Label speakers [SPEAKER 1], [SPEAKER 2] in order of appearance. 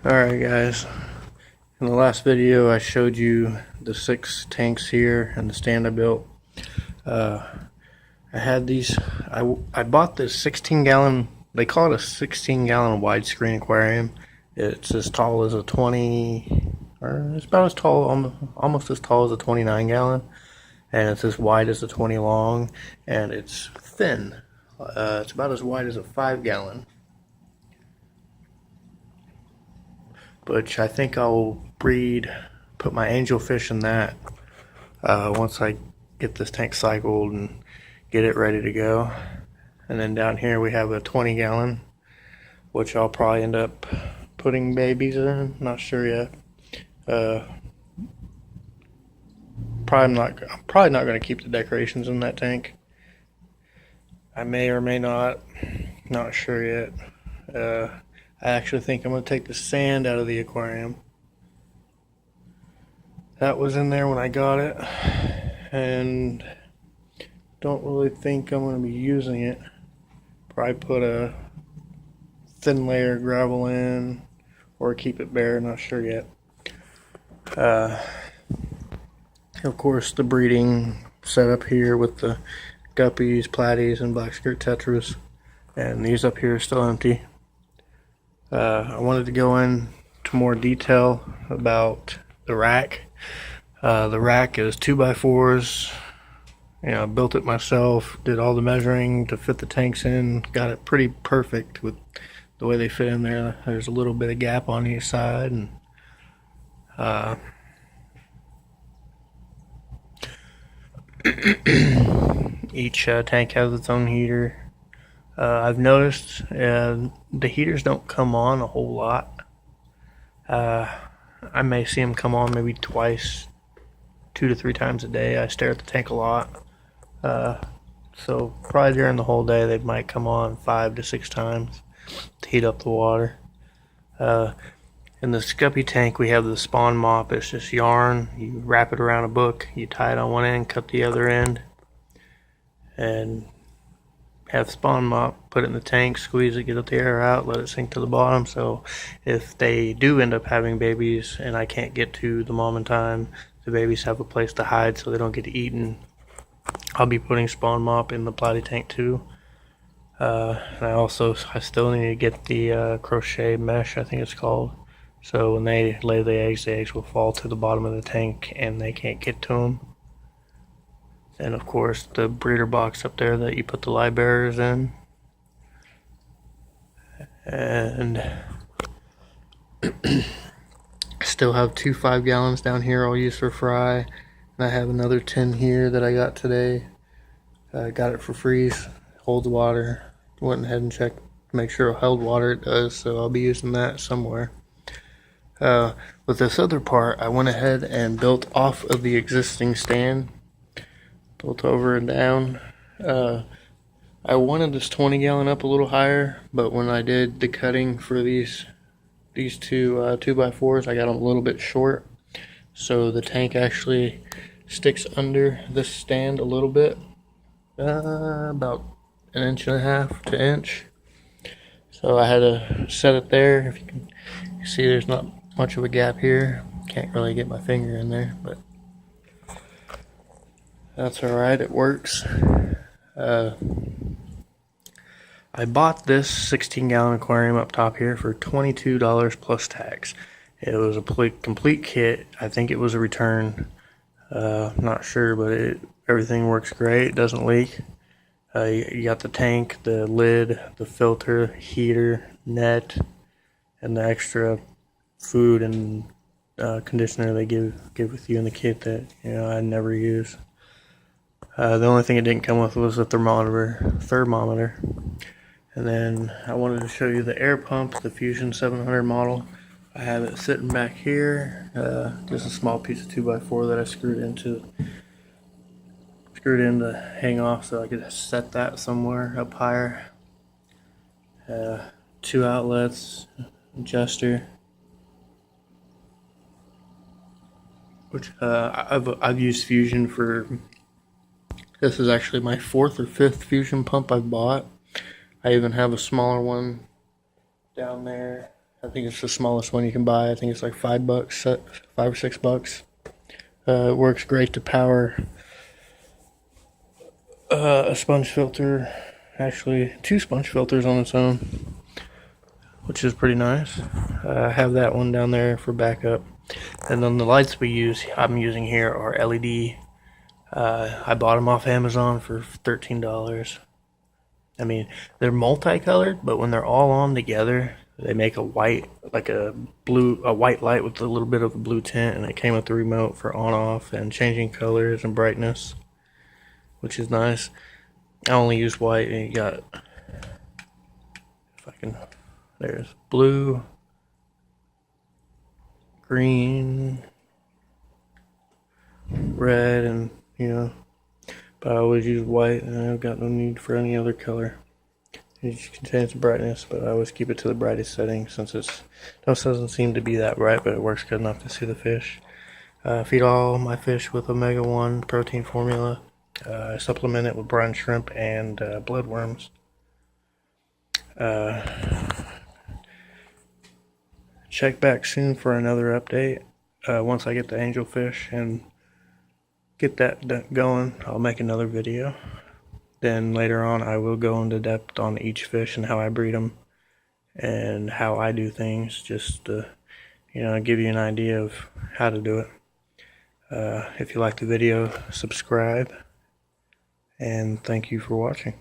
[SPEAKER 1] Alright guys, in the last video I showed you the 6 tanks here and the stand I built. I had these, I bought this 16 gallon, they call it a 16 gallon widescreen aquarium. It's as tall as a 20, or it's about as tall, almost as tall as a 29 gallon. And it's as wide as a 20 long, and it's thin. It's about as wide as a 5 gallon. Which I think I'll put my angelfish in that once I get this tank cycled and get it ready to go. And then down here we have a 20 gallon, which I'll probably end up putting babies in, not sure yet. I'm probably not going to keep the decorations in that tank. I may or may not sure yet. I actually think I'm going to take the sand out of the aquarium. That was in there when I got it, and don't really think I'm going to be using it. Probably put a thin layer of gravel in, or keep it bare, not sure yet. Of course, the breeding setup here with the guppies, platies, and black skirt tetras, and these up here are still empty. I wanted to go into more detail about the rack. The rack is 2x4s. I built it myself, did all the measuring to fit the tanks in, got it pretty perfect with the way they fit in there. There's a little bit of gap on each side, and each tank has its own heater. I've noticed the heaters don't come on a whole lot. I may see them come on maybe twice, 2 to 3 times a day. I stare at the tank a lot. So probably during the whole day they might come on 5 to 6 times to heat up the water. In the Scuppy tank we have the spawn mop. It's just yarn. You wrap it around a book, you tie it on one end, cut the other end, and have spawn mop, put it in the tank, squeeze it, get the air out, let it sink to the bottom. So if they do end up having babies and I can't get to the mom in time, the babies have a place to hide so they don't get eaten. I'll be putting spawn mop in the platy tank too. And I still need to get the crochet mesh, I think it's called. So when they lay the eggs will fall to the bottom of the tank and they can't get to them. And of course the breeder box up there that you put the live bearers in. And still have 2 5 gallons down here I'll use for fry. And I have another 10 here that I got today. I got it for free. Holds water. Went ahead and checked to make sure it held water. It does, so I'll be using that somewhere. With this other part, I went ahead and built off of the existing stand. Built over and down. I wanted this 20 gallon up a little higher, but when I did the cutting for these two 2x4s, I got them a little bit short. So the tank actually sticks under this stand a little bit, about 1.5 to 1 inch. So I had to set it there. If you can see, there's not much of a gap here. Can't really get my finger in there, but that's alright, it works. I bought this 16 gallon aquarium up top here for $22 plus tax. It was a complete kit. I think it was a return. Not sure, but everything works great. It doesn't leak. You got the tank, the lid, the filter, heater, net, and the extra food and conditioner they give with you in the kit that I never use. The only thing it didn't come with was a thermometer. And then I wanted to show you the air pump, the Fusion 700 model. I have it sitting back here. Just a small piece of 2x4 that I screwed in to hang off so I could set that somewhere up higher. 2 outlets, adjuster, which I've used Fusion for. This is actually my 4th or 5th Fusion pump I've bought. I even have a smaller one down there I think it's the smallest one you can buy. I think it's like $5, $5 or $6. It works great to power a sponge filter, actually 2 sponge filters on its own, which is pretty nice. I have that one down there for backup. And then the lights I'm using here are LED. I bought them off Amazon for $13. I mean, they're multicolored, but when they're all on together, they make a white, like a white light with a little bit of a blue tint, and it came with the remote for on-off and changing colors and brightness, which is nice. I only use white, and you got, there's blue, green, red, and but I always use white, and I've got no need for any other color. It just contains brightness, but I always keep it to the brightest setting since it doesn't seem to be that bright, but it works good enough to see the fish. Feed all my fish with Omega-1 protein formula. I supplement it with brine shrimp and bloodworms. Check back soon for another update. Once I get the angelfish and get that going, I'll make another video. Then later on I will go into depth on each fish and how I breed them and how I do things, just to give you an idea of how to do it. If you like the video, subscribe, and thank you for watching.